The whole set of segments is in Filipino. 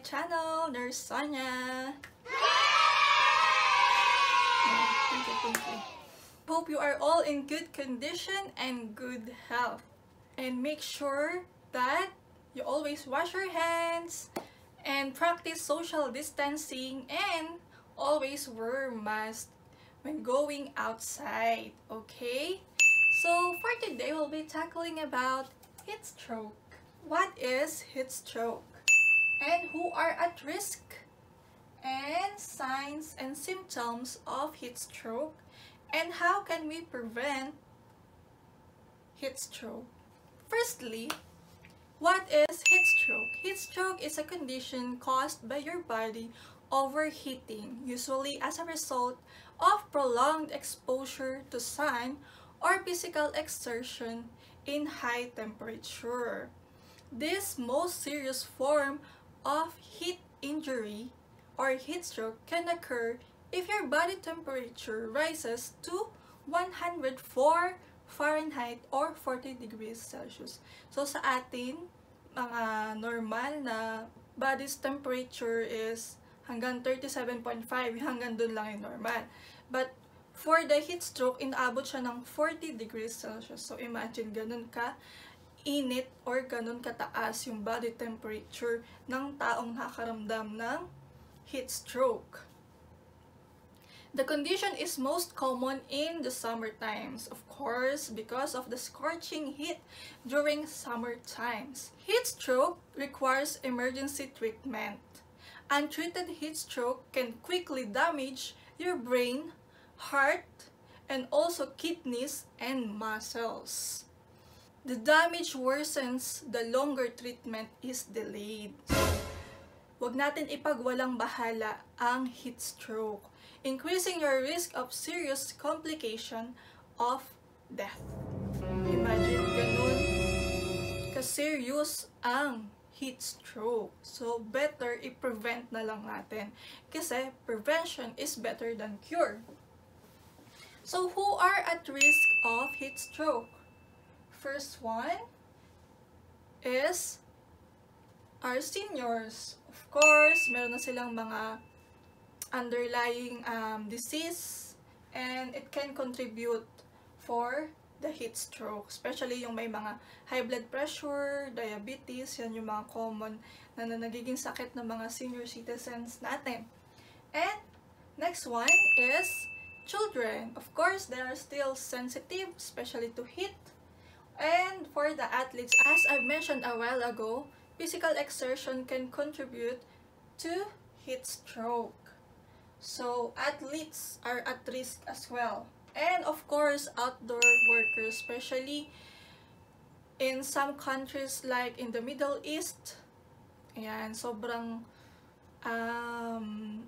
channel, Nurse Sonia. Thank you. Hope you are all in good condition and good health. And make sure that you always wash your hands and practice social distancing and always wear mask when going outside, okay? So for today, we'll be tackling about heat stroke. What is heat stroke? And who are at risk? And signs and symptoms of heat stroke? And how can we prevent heat stroke? Firstly, what is heat stroke? Heat stroke is a condition caused by your body overheating, usually as a result of prolonged exposure to sun or physical exertion in high temperature. This most serious form of heat injury or heat stroke can occur if your body temperature rises to 104 Fahrenheit or 40 degrees Celsius. So sa atin, mga normal na body's temperature is hanggang 37.5, hanggang dun lang yung normal. But for the heat stroke, inaabot siya ng 40 degrees Celsius. So imagine, ganun ka init or ganun kataas yung body temperature ng taong nakakaramdam ng heat stroke. The condition is most common in the summer times, of course, because of the scorching heat during summer times. Heat stroke requires emergency treatment. Untreated heat stroke can quickly damage your brain, heart, and also kidneys and muscles. The damage worsens the longer treatment is delayed. Huwag natin ipagwalang bahala ang heat stroke, increasing your risk of serious complication of death. Imagine ganun ka-serious ang heat stroke. So, better i-prevent na lang natin. Kasi prevention is better than cure. So, who are at risk of heat stroke? First one is our seniors. Of course, meron na silang mga underlying disease and it can contribute for the heat stroke, especially yung may mga high blood pressure, diabetes, yan yung mga common na nagiging sakit ng mga senior citizens natin. And next one is children. Of course, they are still sensitive, especially to heat. And for the athletes, as I mentioned a while ago, physical exertion can contribute to heat stroke. So, athletes are at risk as well. And of course, outdoor workers, especially in some countries like in the Middle East. Ayan, sobrang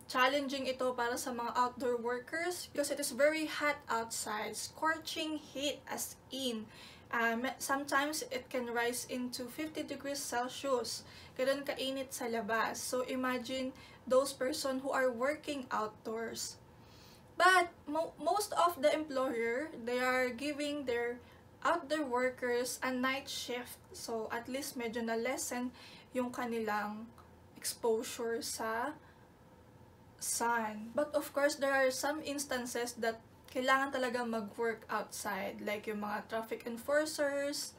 challenging ito para sa mga outdoor workers because it is very hot outside, scorching heat as in. Sometimes it can rise into 50 degrees Celsius. Ganun kainit sa labas. So imagine those person who are working outdoors. But most of the employer, they are giving their outdoor workers a night shift. So at least medyo na lessen yung kanilang exposure sa sun. But of course, there are some instances that kailangan talaga mag-work outside, like yung mga traffic enforcers,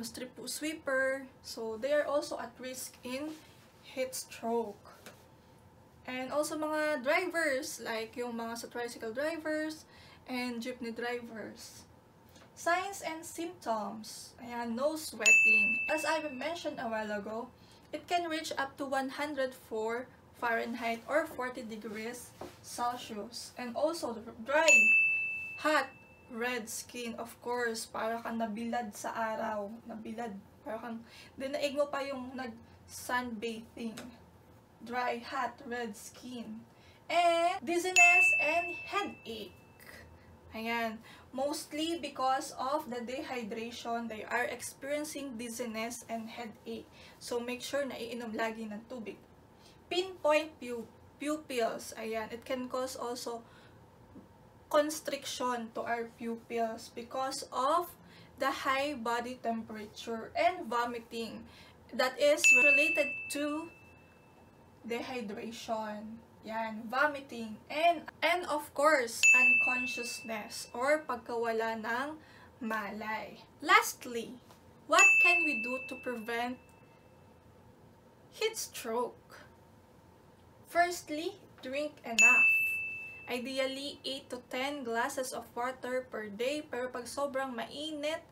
street sweeper, so they are also at risk in heat stroke. And also mga drivers, like yung mga sa tricycle drivers and jeepney drivers. Signs and symptoms. Ayan, no sweating. As I mentioned a while ago, it can reach up to 104 Fahrenheit or 40 degrees Celsius. And also dry, hot, red skin, of course, para kang nabilad sa araw. Nabilad. Para kang, dinaig mo pa yung nag-sunbathing. Dry, hot, red skin. And dizziness and headache. Ayan. Mostly because of the dehydration, they are experiencing dizziness and headache. So, make sure na iinom lagi ng tubig. Pinpoint pupils. Ayan. It can cause also constriction to our pupils because of the high body temperature and vomiting that is related to dehydration, yan, vomiting, and of course, unconsciousness or pagkawala ng malay. Lastly, what can we do to prevent heat stroke? Firstly, drink enough. Ideally, 8 to 10 glasses of water per day. Pero pag sobrang mainit,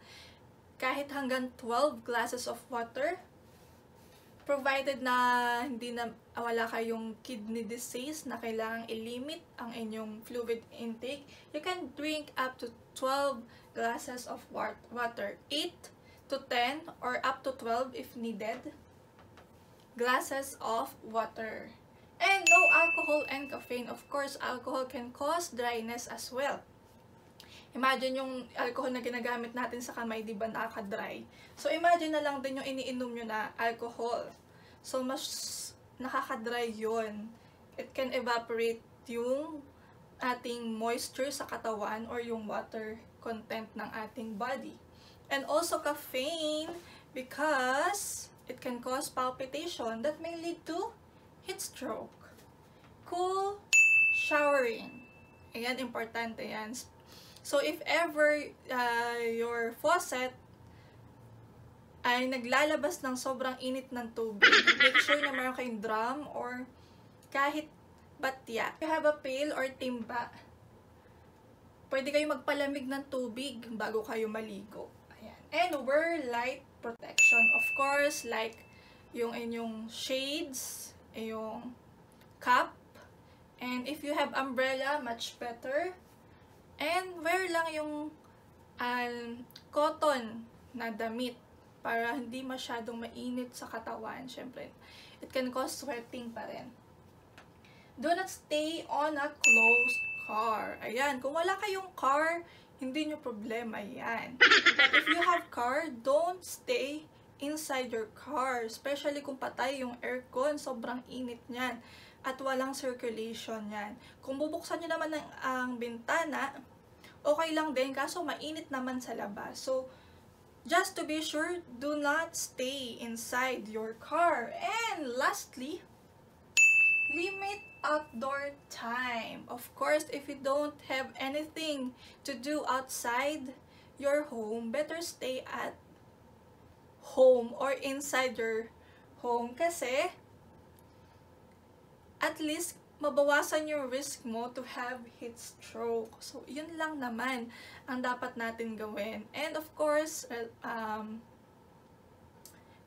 kahit hanggang 12 glasses of water. Provided na hindi na wala kayong kidney disease na kailangang i-limit ang inyong fluid intake, you can drink up to 12 glasses of water. 8 to 10 or up to 12 if needed glasses of water. And no alcohol and caffeine. Of course, alcohol can cause dryness as well. Imagine yung alcohol na ginagamit natin sa kamay, di ba nakaka-dry? So, imagine na lang din yung iniinom nyo na alcohol. So, mas nakaka-dry yun. It can evaporate yung ating moisture sa katawan or yung water content ng ating body. And also caffeine because it can cause palpitation that may lead to heat stroke. Cool showering. Ayan, importante yan. So, if ever your faucet ay naglalabas ng sobrang init ng tubig, make sure na meron kayong drum or kahit batya. If you have a pail or timba, pwede kayo magpalamig ng tubig bago kayo maligo. Ayan. And wear light protection. Of course, like yung inyong shades, yung cap, and if you have umbrella, much better. And wear lang yung cotton na damit para hindi masyadong mainit sa katawan. Syempre, it can cause sweating pa rin. Do not stay on a closed car. Ayan, kung wala kayong car, hindi nyo problema yan. But if you have car, don't stay inside your car, especially kung patay yung aircon, sobrang init niyan at walang circulation yan. Kung bubuksan nyo naman ang bintana, okay lang din, kaso mainit naman sa labas. So, just to be sure, do not stay inside your car. And lastly, limit outdoor time. Of course, if you don't have anything to do outside your home, better stay at home or inside your home kasi at least mabawasan yung risk mo to have heat stroke. So, yun lang naman ang dapat natin gawin. And of course,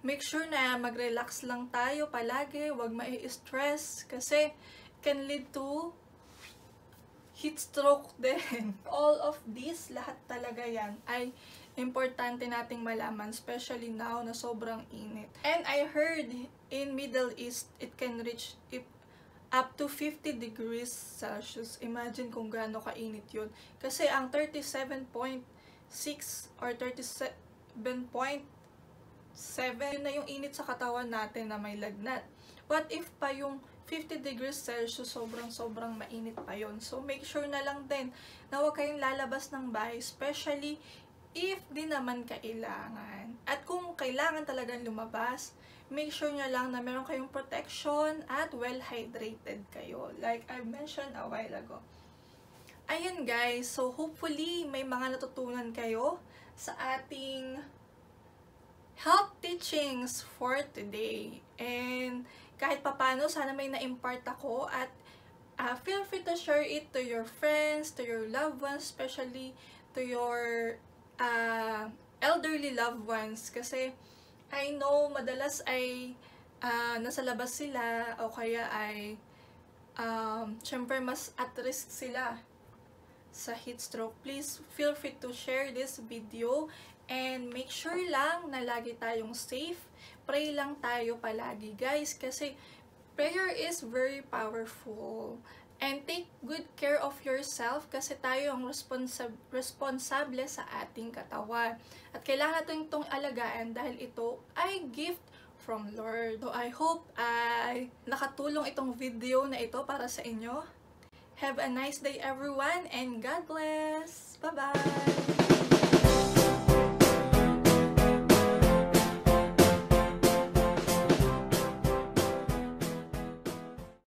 make sure na mag-relax lang tayo palagi, huwag mai-stress kasi can lead to heat stroke din. All of this, lahat talaga yan ay importante nating malaman, especially now na sobrang init. And I heard in Middle East, it can reach up to 50 degrees Celsius. Imagine kung gaano kainit yun. Kasi ang 37.6 or 37.7 yun na yung init sa katawan natin na may lagnat. What if pa yung 50 degrees Celsius, sobrang mainit pa yun. So, make sure na lang din na huwag kayong lalabas ng bahay, especially if di naman kailangan. At kung kailangan talagang lumabas, make sure nyo lang na meron kayong protection at well-hydrated kayo. Like I mentioned a while ago. Ayun guys, so hopefully may mga natutunan kayo sa ating health teachings for today. And kahit papano, sana may na-impart ako at feel free to share it to your friends, to your loved ones, especially to your elderly loved ones. Kasi I know madalas ay nasa labas sila o kaya ay syempre mas at risk sila sa heat stroke. Please feel free to share this video and make sure lang na lagi tayong safe. Pray lang tayo palagi guys kasi prayer is very powerful. And take good care of yourself kasi tayo ang responsable sa ating katawan. At kailangan natin itong alagaan dahil ito ay gift from Lord. So I hope ay nakatulong itong video na ito para sa inyo. Have a nice day everyone and God bless! Bye-bye!